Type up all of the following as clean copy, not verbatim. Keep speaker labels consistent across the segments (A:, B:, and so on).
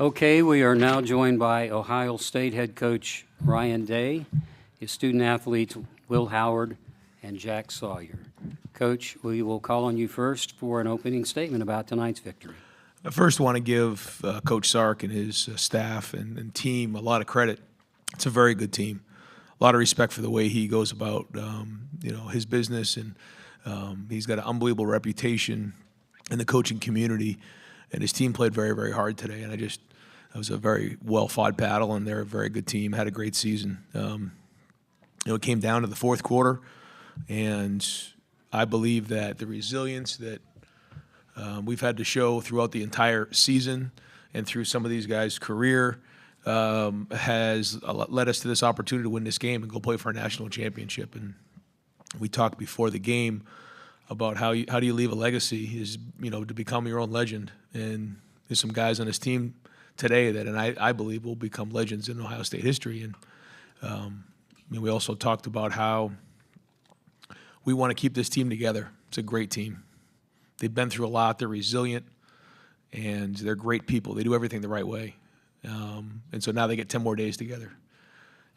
A: Okay, we are now joined by Ohio State head coach Ryan Day, his student athletes Will Howard and Jack Sawyer. Coach, we will call on you first for an opening statement about tonight's victory.
B: I first want to give Coach Sark and his staff and team a lot of credit. It's a very good team. A lot of respect for the way he goes about his business, and he's got an unbelievable reputation in the coaching community. And his team played very, very hard today. And it was a very well-fought battle, and they're a very good team. Had a great season. It came down to the fourth quarter, and I believe that the resilience that we've had to show throughout the entire season and through some of these guys' career has led us to this opportunity to win this game and go play for a national championship. And we talked before the game about how do you leave a legacy is, to become your own legend. And there's some guys on this team today that, and I believe, will become legends in Ohio State history. And we also talked about how we want to keep this team together. It's a great team. They've been through a lot. They're resilient, and they're great people. They do everything the right way. And so now they get 10 more days together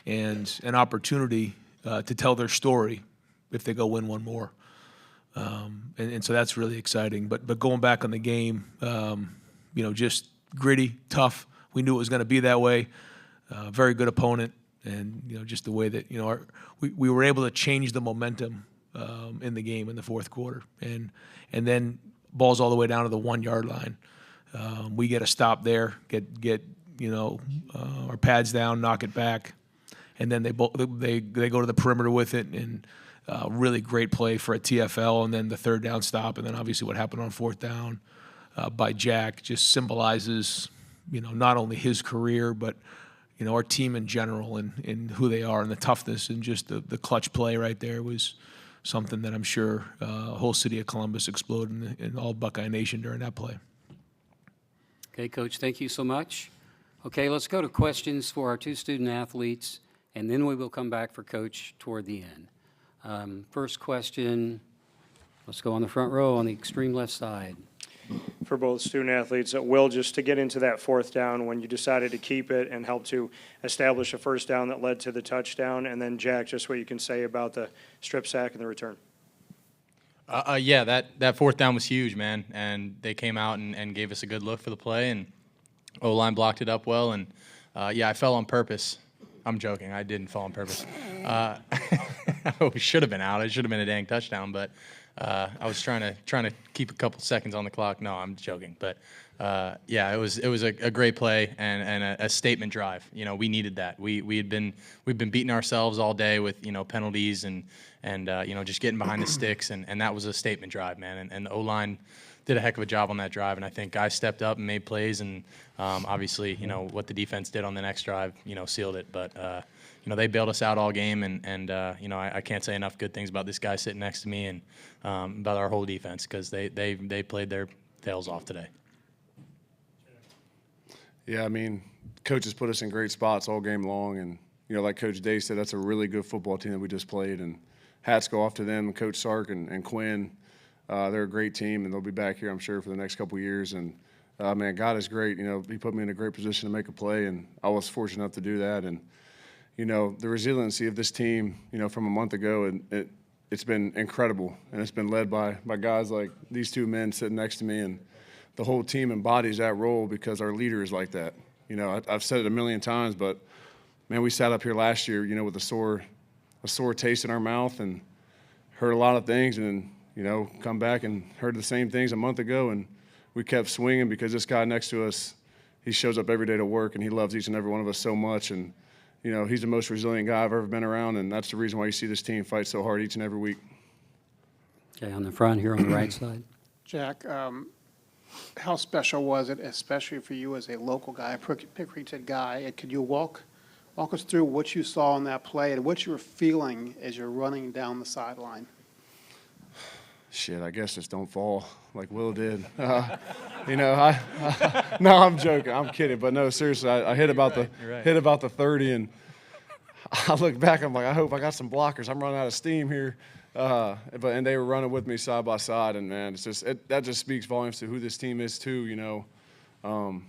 B: and an opportunity to tell their story if they go win one more. And so that's really exciting. But going back on the game, just gritty, tough. We knew it was going to be that way. Very good opponent, and just the way that we were able to change the momentum in the game in the fourth quarter, and then balls all the way down to the 1 yard line. We get a stop there, get our pads down, knock it back, and then they go to the perimeter with it, and really great play for a TFL, and then the third down stop, and then obviously what happened on fourth down by Jack just symbolizes not only his career but our team in general and who they are and the toughness, and just the clutch play right there was something that I'm sure the whole city of Columbus exploded in all Buckeye Nation during that play.
A: Okay, Coach, thank you so much. Okay, let's go to questions for our two student athletes, and then we will come back for Coach toward the end. First question, let's go on the front row on the extreme left side.
C: For both student athletes, Will, just to get into that fourth down when you decided to keep it and help to establish a first down that led to the touchdown, and then Jack, just what you can say about the strip sack and the return.
D: Yeah, that fourth down was huge, man, and they came out and gave us a good look for the play, and O-line blocked it up well, and I fell on purpose. I'm joking. I didn't fall on purpose. We should have been out. It should have been a dang touchdown, but I was trying to keep a couple seconds on the clock. No, I'm joking. But it was a great play and a statement drive. We needed that. We've been beating ourselves all day with penalties and just getting behind the sticks, and that was a statement drive, man. And the O-line did a heck of a job on that drive, and I think guys stepped up and made plays, and obviously what the defense did on the next drive sealed it. But they bailed us out all game, and I can't say enough good things about this guy sitting next to me and about our whole defense, because they played their tails off today.
E: Yeah, Coach has put us in great spots all game long, and like Coach Day said, that's a really good football team that we just played, and hats go off to them, Coach Sark and Quinn. They're a great team, and they'll be back here, I'm sure, for the next couple of years. And God is great. He put me in a great position to make a play, and I was fortunate enough to do that. And the resiliency of this team, from a month ago, and it's been incredible, and it's been led by guys like these two men sitting next to me, and the whole team embodies that role because our leader is like that. I've said it a million times, but man, we sat up here last year, with a sore taste in our mouth and heard a lot of things, and come back and heard the same things a month ago, and we kept swinging because this guy next to us, he shows up every day to work, and he loves each and every one of us so much, and he's the most resilient guy I've ever been around, and that's the reason why you see this team fight so hard each and every week.
A: Okay, on the front here on the right side.
F: Jack, how special was it, especially for you as a local guy, a Pickerington guy? And could you walk us through what you saw in that play and what you were feeling as you're running down the sideline?
E: Shit, I guess just don't fall like Will did. No, I'm joking. I'm kidding. But no, seriously, I hit about the 30, and I look back. I'm like, I hope I got some blockers. I'm running out of steam here. And they were running with me side by side, and man, that just speaks volumes to who this team is too.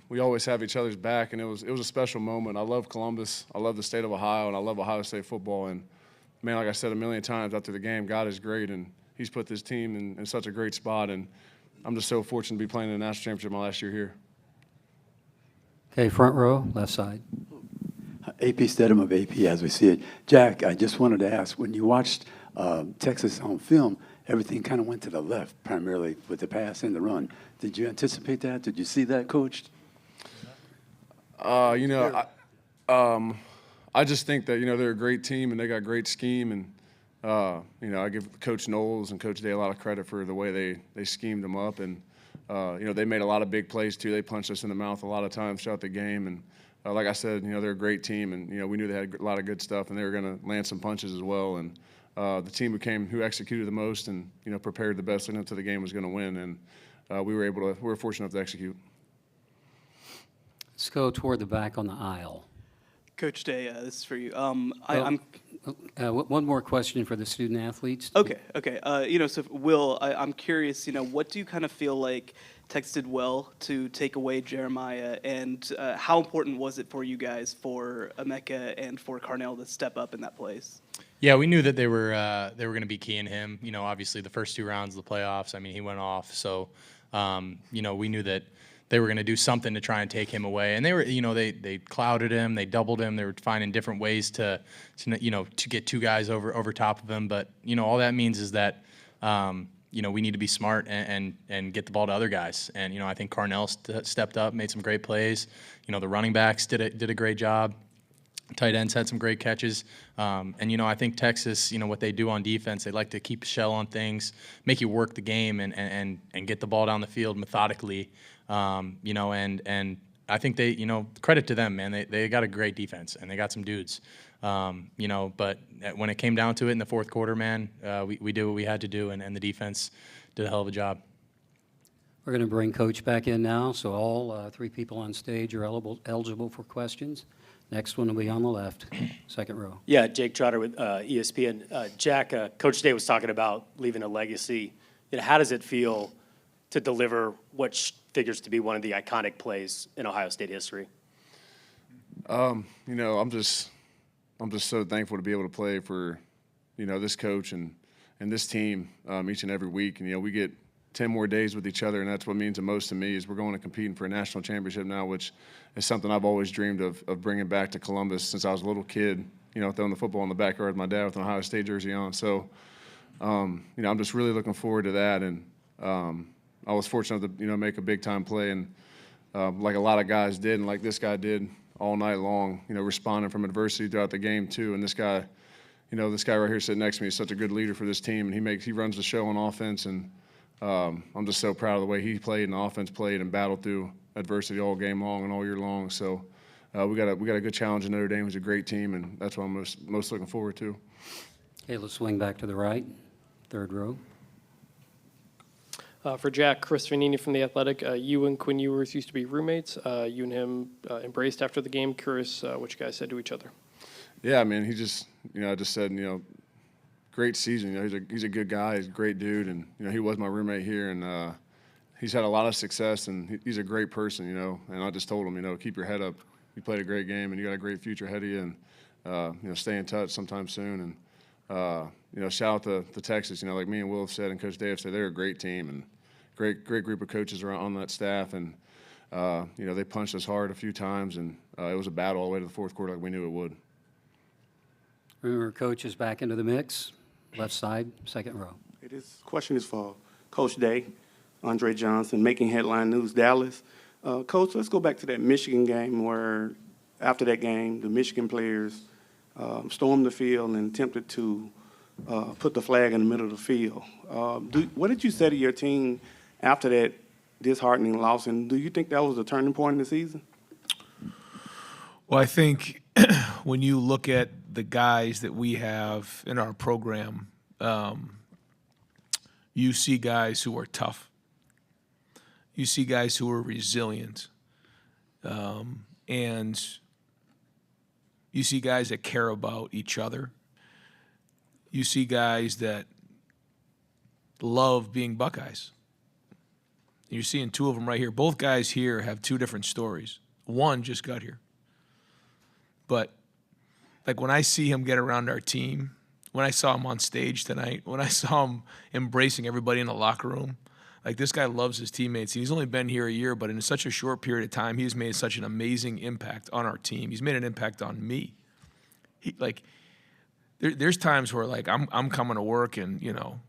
E: we always have each other's back, and it was a special moment. I love Columbus. I love the state of Ohio, and I love Ohio State football. And, man, like I said a million times after the game, God is great, and he's put this team in such a great spot. And I'm just so fortunate to be playing in the national championship my last year here.
A: Okay, front row, left side.
G: AP Stadium of AP as we see it. Jack, I just wanted to ask, when you watched Texas on film, everything kind of went to the left, primarily with the pass and the run. Did you anticipate that? Did you see that, Coach?
E: You know, I just think that, you know, they're a great team and they got great scheme. And, you know, I give Coach Knowles and Coach Day a lot of credit for the way they schemed them up. And, you know, they made a lot of big plays, too. They punched us in the mouth a lot of times throughout the game. And, like I said, you know, they're a great team. And, you know, we knew they had a lot of good stuff and they were going to land some punches as well. And the team who executed the most and, you know, prepared the best into the game was going to win. And we were fortunate enough to execute.
A: Let's go toward the back on the aisle.
H: Coach Day, this is for you.
A: Well, one more question for the student athletes.
H: Okay. You know, so Will, I'm curious. You know, what do you kind of feel like Texas did well to take away Jeremiah, and how important was it for you guys, for Emeka and for Carnell, to step up in that place?
D: Yeah, we knew that they were going to be key in him. You know, obviously the first 2 rounds of the playoffs, I mean, he went off. So, you know, we knew that they were going to do something to try and take him away. And they were, you know, they clouded him, they doubled him, they were finding different ways to you know, to get 2 guys over top of him. But, you know, all that means is that, you know, we need to be smart and get the ball to other guys. And, you know, I think Carnell stepped up, made some great plays. You know, the running backs did a great job. Tight ends had some great catches. And, you know, I think Texas, you know, what they do on defense, they like to keep a shell on things, make you work the game and get the ball down the field methodically. You know, and I think they, you know, credit to them, man. They got a great defense and they got some dudes. You know, but when it came down to it in the fourth quarter, man, we did what we had to do, and the defense did a hell of a job.
A: We're going to bring Coach back in now, so all 3 people on stage are eligible for questions. Next one will be on the left, second row.
I: Yeah, Jake Trotter with ESPN. Jack, Coach Day was talking about leaving a legacy. You know, how does it feel to deliver what figures to be one of the iconic plays in Ohio State history?
E: You know, I'm just so thankful to be able to play for, you know, this coach and this team each and every week. And, you know, we get 10 more days with each other, and that's what means the most to me is we're going to competing for a national championship now, which is something I've always dreamed of bringing back to Columbus since I was a little kid, you know, throwing the football in the backyard with my dad with an Ohio State jersey on. So, you know, I'm just really looking forward to that. And I was fortunate to, you know, make a big-time play, and like a lot of guys did and like this guy did all night long, you know, responding from adversity throughout the game too. And this guy, you know, this guy right here sitting next to me is such a good leader for this team, and he runs the show on offense. And I'm just so proud of the way he played and the offense played and battled through adversity all game long and all year long. So we got a good challenge in Notre Dame. Who's a great team, and that's what I'm most looking forward to.
A: Okay, let's swing back to the right, third row.
J: For Jack, Chris Vanini from The Athletic. You and Quinn Ewers used to be roommates. You and him embraced after the game. Curious what you guys said to each other.
E: Yeah, I mean, he just, you know, I just said, you know, great season. You know, he's a good guy. He's a great dude, and you know, he was my roommate here, and he's had a lot of success, and he's a great person, you know. And I just told him, you know, keep your head up. You played a great game, and you got a great future ahead of you, and you know, stay in touch sometime soon. And you know, shout out to Texas. You know, like me and Will have said, and Coach Dave said, they're a great team and great group of coaches around on that staff, and you know, they punched us hard a few times, and it was a battle all the way to the fourth quarter, like we knew it would.
A: Remember, Coach is back into the mix. Left side, second row.
K: This question is for Coach Day, Andre Johnson, making headline news, Dallas. Coach, let's go back to that Michigan game where, after that game, the Michigan players stormed the field and attempted to put the flag in the middle of the field. What did you say to your team after that disheartening loss, and do you think that was a turning point in the season?
B: Well, I think when you look at the guys that we have in our program, you see guys who are tough. You see guys who are resilient. And you see guys that care about each other. You see guys that love being Buckeyes. You're seeing two of them right here. Both guys here have two different stories. One just got here. But, like, when I see him get around our team, when I saw him on stage tonight, when I saw him embracing everybody in the locker room, like, this guy loves his teammates. He's only been here a year, but in such a short period of time, he has made such an amazing impact on our team. He's made an impact on me. There's times where, like, I'm coming to work and, you know,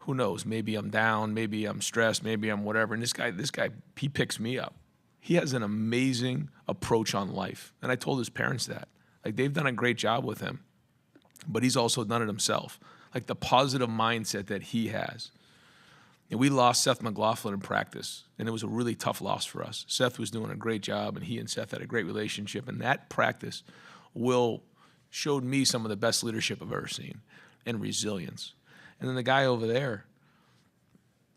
B: who knows, maybe I'm down, maybe I'm stressed, maybe I'm whatever. And this guy, he picks me up. He has an amazing approach on life. And I told his parents that. Like, they've done a great job with him, but he's also done it himself. Like, the positive mindset that he has. And we lost Seth McLaughlin in practice, and it was a really tough loss for us. Seth was doing a great job, and he and Seth had a great relationship. And that practice showed me some of the best leadership I've ever seen, and resilience. And then the guy over there,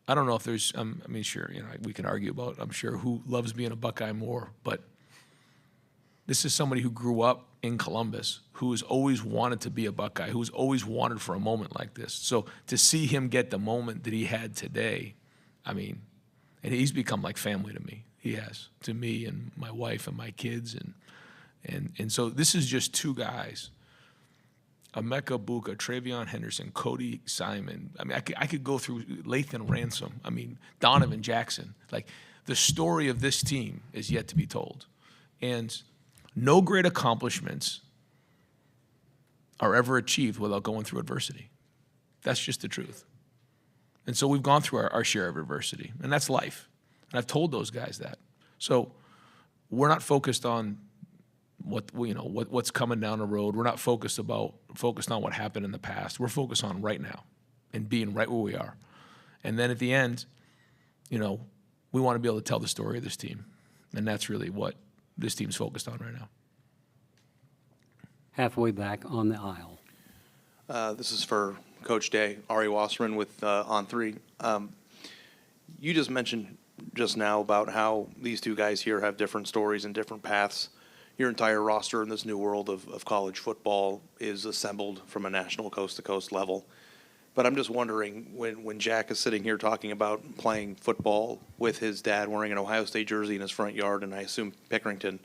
B: I don't know if there's, I mean, sure, you know, we can argue about, I'm sure, who loves being a Buckeye more, but this is somebody who grew up in Columbus, who has always wanted to be a Buckeye, who's always wanted for a moment like this. So to see him get the moment that he had today, I mean, and he's become like family to me. He has, to me and my wife and my kids. And so this is just two guys. Emeka Buka, Travion Henderson, Cody Simon. I mean, I could go through Lathan Ransom. I mean, Donovan Jackson. Like, the story of this team is yet to be told. And no great accomplishments are ever achieved without going through adversity. That's just the truth. And so we've gone through our share of adversity, and that's life. And I've told those guys that. So we're not focused on what's coming down the road. We're not focused on what happened in the past. We're focused on right now and being right where we are. And then at the end, you know, we want to be able to tell the story of this team. And that's really what this team's focused on right now.
A: Halfway back on the aisle.
L: This is for Coach Day, Ari Wasserman with On3. You just mentioned just now about how these two guys here have different stories and different paths. Your entire roster in this new world of college football is assembled from a national coast-to-coast level. But I'm just wondering, when Jack is sitting here talking about playing football with his dad wearing an Ohio State jersey in his front yard, and I assume Pickerington,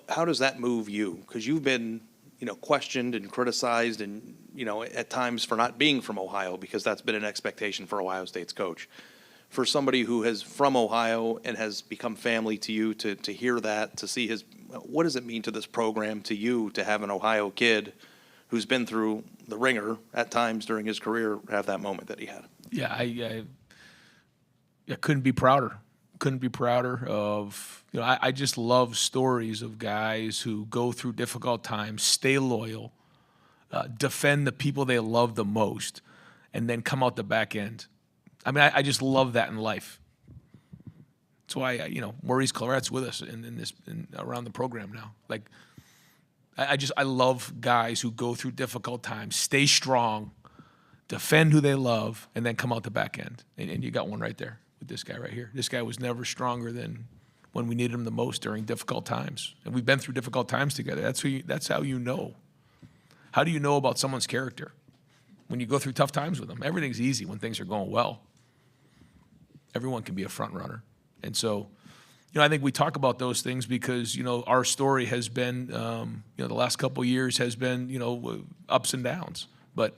L: how does that move you? Because you've been, you know, questioned and criticized and, you know, at times for not being from Ohio, because that's been an expectation for Ohio State's coach. For somebody who is from Ohio and has become family to you, to hear that, to see what does it mean to this program, to you, to have an Ohio kid who's been through the ringer at times during his career have that moment that he had?
B: Yeah, I couldn't be prouder. Couldn't be prouder of, you know, I just love stories of guys who go through difficult times, stay loyal, defend the people they love the most, and then come out the back end. I mean, I just love that in life. That's why, you know, Maurice Claret's with us around the program now. Like, I love guys who go through difficult times, stay strong, defend who they love, and then come out the back end. And you got one right there with this guy right here. This guy was never stronger than when we needed him the most during difficult times. And we've been through difficult times together. That's how you know. How do you know about someone's character? When you go through tough times with them. Everything's easy when things are going well. Everyone can be a front runner. And so, you know, I think we talk about those things because, you know, our story has been, you know, the last couple of years has been, you know, ups and downs. But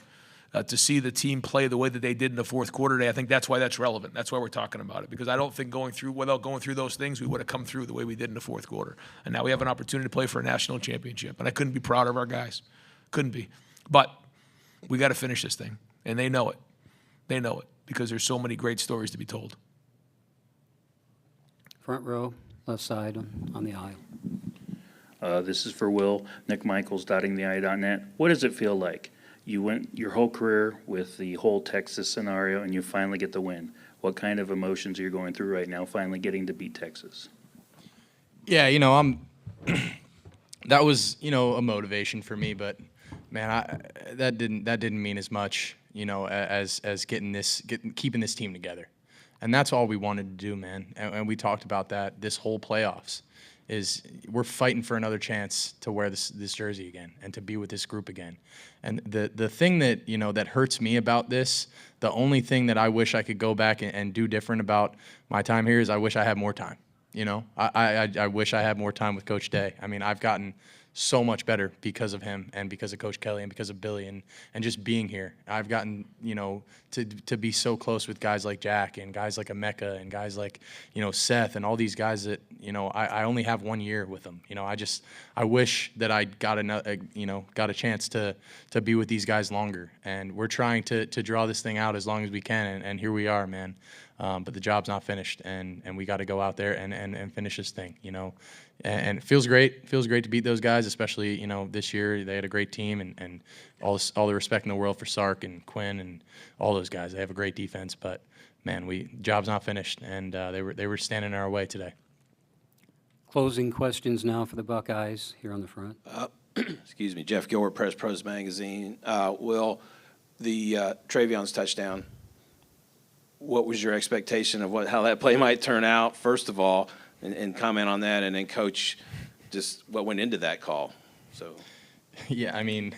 B: to see the team play the way that they did in the fourth quarter today, I think that's why that's relevant. That's why we're talking about it. Because I don't think without going through those things, we would have come through the way we did in the fourth quarter. And now we have an opportunity to play for a national championship. And I couldn't be prouder of our guys. Couldn't be. But we got to finish this thing. And they know it. They know it because there's so many great stories to be told.
A: Front row, left side on the aisle.
M: This is for Will. Nick Michaels, dottingthei.net. What does it feel like? You went your whole career with the whole Texas scenario, and you finally get the win. What kind of emotions are you going through right now, finally getting to beat Texas?
D: Yeah, you know, that was, you know, a motivation for me, but man, that didn't mean as much, you know, as keeping this team together. And that's all we wanted to do, man. And we talked about that this whole playoffs. is we're fighting for another chance to wear this jersey again and to be with this group again. And the thing that, you know, that hurts me about this, the only thing that I wish I could go back and do different about my time here is I wish I had more time. You know, I wish I had more time with Coach Day. I mean, I've gotten so much better because of him and because of Coach Kelly and because of Billy and just being here. I've gotten, you know, to be so close with guys like Jack and guys like Emeka and guys like, you know, Seth and all these guys that, you know, I only have 1 year with them. You know, I wish that I got got a chance to be with these guys longer. And we're trying to draw this thing out as long as we can. And here we are, man. But the job's not finished, and we got to go out there and finish this thing, you know. And it feels great. It feels great to beat those guys, especially, you know, this year. They had a great team, and all the respect in the world for Sark and Quinn and all those guys. They have a great defense, but, man, job's not finished, and they were standing in our way today.
A: Closing questions now for the Buckeyes here on the front.
N: Excuse me, Jeff Gilbert, Press Pros Magazine. Will, the Travion's touchdown, what was your expectation of how that play might turn out, first of all, and comment on that, and then, Coach, just what went into that call? So,
D: yeah, I mean,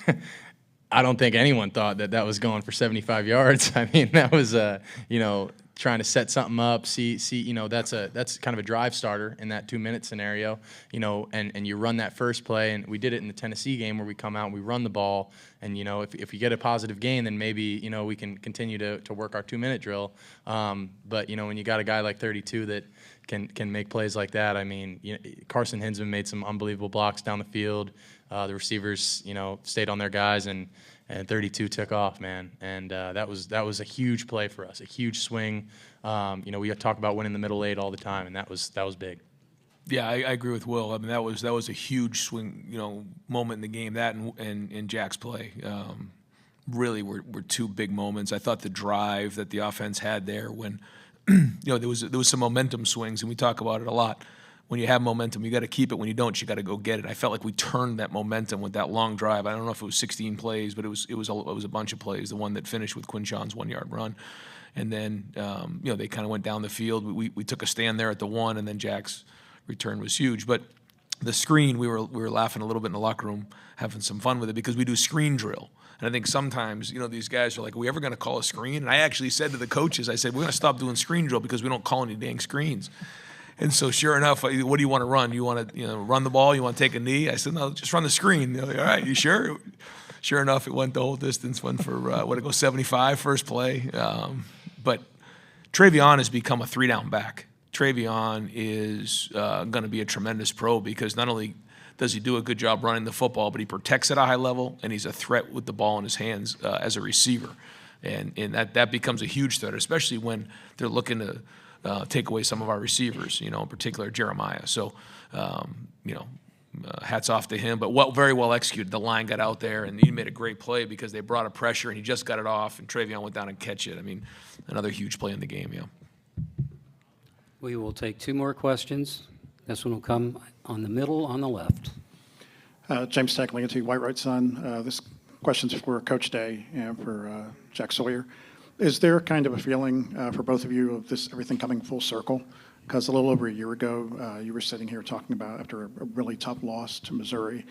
D: I don't think anyone thought that was going for 75 yards. I mean, that was you know, trying to set something up. See, you know, that's kind of a drive starter in that 2-minute scenario. You know, and you run that first play, and we did it in the Tennessee game where we come out and we run the ball. And, you know, if you get a positive gain, then maybe, you know, we can continue to work our 2-minute drill. But, you know, when you got a guy like 32 that can make plays like that, I mean, you know, Carson Hinsman made some unbelievable blocks down the field. The receivers, you know, stayed on their guys, and 32 took off, man. And that was a huge play for us, a huge swing. You know, we talk about winning the middle eight all the time, and that was big.
B: Yeah, I agree with Will. I mean, that was a huge swing, you know, moment in the game. That and Jack's play really were two big moments. I thought the drive that the offense had there when, you know, there was some momentum swings, and we talk about it a lot. When you have momentum, you got to keep it. When you don't, you got to go get it. I felt like we turned that momentum with that long drive. I don't know if it was 16 plays, but it was a bunch of plays. The one that finished with Quinshon's 1-yard run, and then you know, they kind of went down the field. We took a stand there at the 1, and then Jack's return was huge. But the screen, we were laughing a little bit in the locker room, having some fun with it, because we do screen drill. And I think sometimes, you know, these guys are like, are we ever going to call a screen? And I actually said to the coaches, I said, we're going to stop doing screen drill because we don't call any dang screens. And so sure enough, what do you want to run? You want to, you know, run the ball? You want to take a knee? I said, no, just run the screen. They're like, all right, you sure? Sure enough, it went the whole distance, went for, 75, first play. But Travion has become a 3-down back. Travion is going to be a tremendous pro because not only does he do a good job running the football, but he protects at a high level, and he's a threat with the ball in his hands as a receiver. And that becomes a huge threat, especially when they're looking to take away some of our receivers, you know, in particular Jeremiah. So, you know, hats off to him. But very well executed. The line got out there, and he made a great play because they brought a pressure, and he just got it off, and Travion went down and catch it. I mean, another huge play in the game, yeah.
A: We will take 2 more questions. This one will come on the middle on the left.
O: James Tackling to White Right Son. This question's for Coach Day and for Jack Sawyer. Is there kind of a feeling for both of you of this everything coming full circle? Because a little over a year ago, you were sitting here talking about after a really tough loss to Missouri,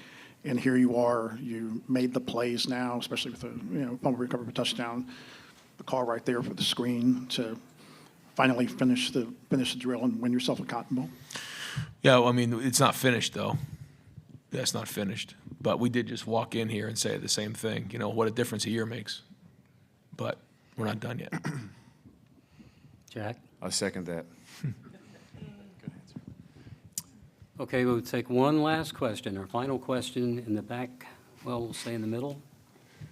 O: and here you are. You made the plays now, especially with the fumble recovery for touchdown, the call right there for the screen to finally finish the drill and win yourself a Cotton Bowl.
B: Yeah, well, I mean, it's not finished though. That's not finished. But we did just walk in here and say the same thing. You know what a difference a year makes. But we're not done yet.
A: Jack?
E: I second that.
A: Okay, we'll take one last question, our final question in the back. Well, we'll say in the middle.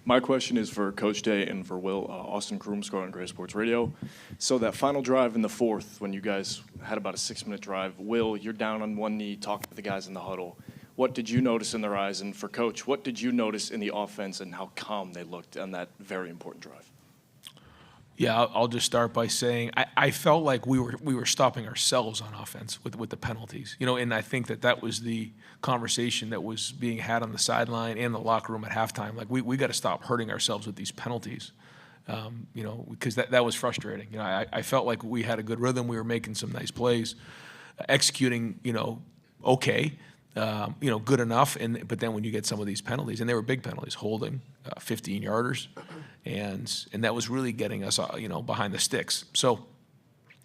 P: My question is for Coach Day and for Will. Austin Kroomscore on Gray Sports Radio. So that final drive in the fourth, when you guys had about a 6-minute drive, Will, you're down on one knee talking to the guys in the huddle. What did you notice in their eyes? And for Coach, what did you notice in the offense and how calm they looked on that very important drive?
B: Yeah, I'll just start by saying I felt like we were stopping ourselves on offense with the penalties, you know, and I think that was the conversation that was being had on the sideline and the locker room at halftime. Like we got to stop hurting ourselves with these penalties, you know, because that was frustrating. You know, I felt like we had a good rhythm. We were making some nice plays, executing, you know, okay, good enough. But then when you get some of these penalties, and they were big penalties, holding, 15-yarders, and that was really getting us, behind the sticks. So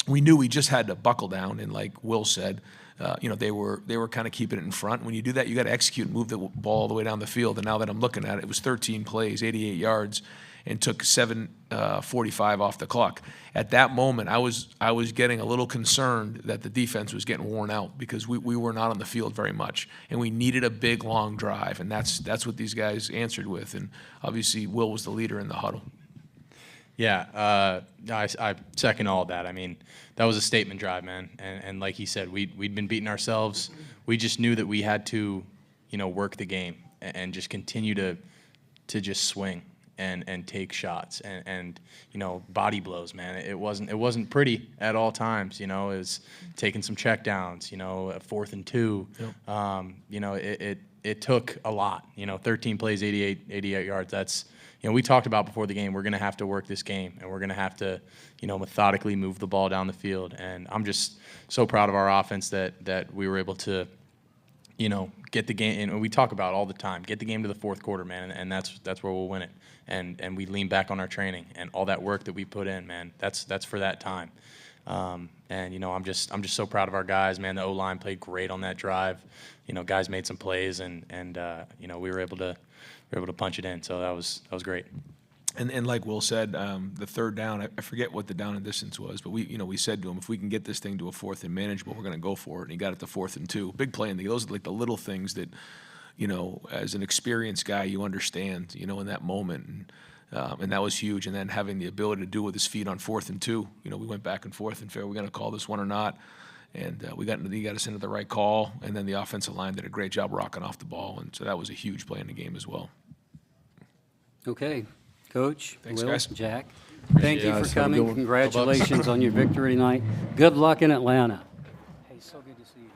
B: we knew we just had to buckle down, and like Will said, they were kind of keeping it in front. When you do that, you got to execute and move the ball all the way down the field. And now that I'm looking at it, it was 13 plays, 88 yards, and took 7:45 off the clock. At that moment, I was getting a little concerned that the defense was getting worn out because we were not on the field very much, and we needed a big long drive, and that's what these guys answered with. And obviously, Will was the leader in the huddle.
D: Yeah, I second all of that. I mean, that was a statement drive, man. And like he said, we'd been beating ourselves. We just knew that we had to, work the game and just continue to just swing and take shots and body blows, man. It wasn't pretty at all times. It was taking some checkdowns. 4th and 2. Yep. It took a lot. 13 plays, 88 yards. That's we talked about before the game, we're going to have to work this game, and we're going to have to, methodically move the ball down the field. And I'm just so proud of our offense that we were able to, get the game. And we talk about all the time, get the game to the fourth quarter, man, and that's where we'll win it. And we lean back on our training and all that work that we put in, man. That's for that time. And I'm just so proud of our guys, man. The O-line played great on that drive. Guys made some plays, and we were able to punch it in. So that was great.
B: And like Will said, the third down, I forget what the down and distance was, but we said to him, if we can get this thing to a 4th and manageable, we're going to go for it. And he got it to 4th and 2. Big play. And those are like the little things that, as an experienced guy, you understand, in that moment. And that was huge. And then having the ability to do with his feet on 4th and 2, we went back and forth and figured, we're going to call this one or not. And he got us into the right call. And then the offensive line did a great job rocking off the ball. And so that was a huge play in the game as well.
A: Okay. Coach,
B: Thanks,
A: Will,
B: guys.
A: Jack, thank you for
O: Have a good
A: coming.
O: one.
A: Congratulations on your victory tonight. Good luck in Atlanta. Hey, so good to see you.